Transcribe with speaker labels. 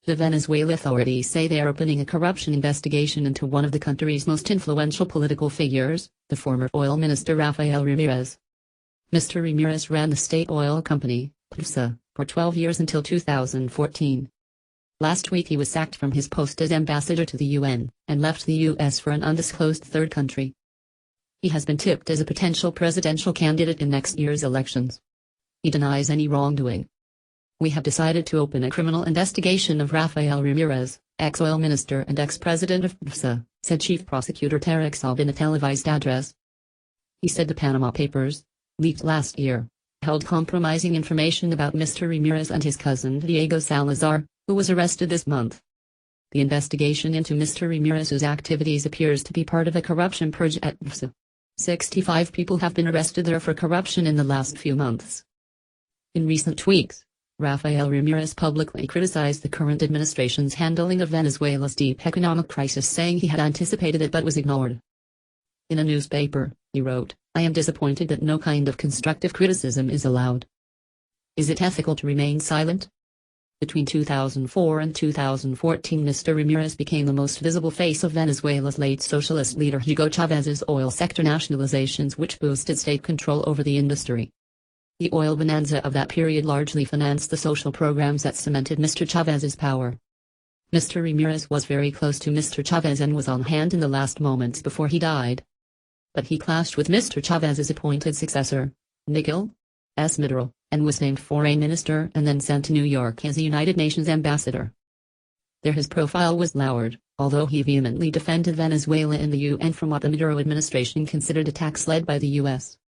Speaker 1: The Venezuela authorities say they are opening a corruption investigation into one of the country's most influential political figures, the former oil minister Rafael Ramirez. Mr. Ramirez ran the state oil company, PDVSA, for 12 years until 2014. Last week he was sacked from his post as ambassador to the UN, and left the U.S. for an undisclosed third country. He has been tipped as a potential presidential candidate in next year's elections. He denies any wrongdoing. We have decided to open a criminal investigation of Rafael Ramirez, ex-oil minister and ex-president of PDVSA, said Chief Prosecutor Tarek Saab in a televised address. He said the Panama Papers, leaked last year, held compromising information about Mr. Ramirez and his cousin Diego Salazar, who was arrested this month. The investigation into Mr. Ramirez's activities appears to be part of a corruption purge at PDVSA. 65 people have been arrested there for corruption in the last few months. In recent weeks, Rafael Ramirez publicly criticized the current administration's handling of Venezuela's deep economic crisis, saying he had anticipated it but was ignored. In a newspaper, he wrote, "I am disappointed that no kind of constructive criticism is allowed. Is it ethical to remain silent?" Between 2004 and 2014, Mr. Ramirez became the most visible face of Venezuela's late socialist leader Hugo Chávez's oil sector nationalizations, which boosted state control over the industry. The oil bonanza of that period largely financed the social programs that cemented Mr. Chávez's power. Mr. Ramirez was very close to Mr. Chávez and was on hand in the last moments before he died. But he clashed with Mr. Chávez's appointed successor, Nicolás Maduro, and was named foreign minister and then sent to New York as a United Nations ambassador. There his profile was lowered, although he vehemently defended Venezuela in the UN from what the Maduro administration considered attacks led by the U.S.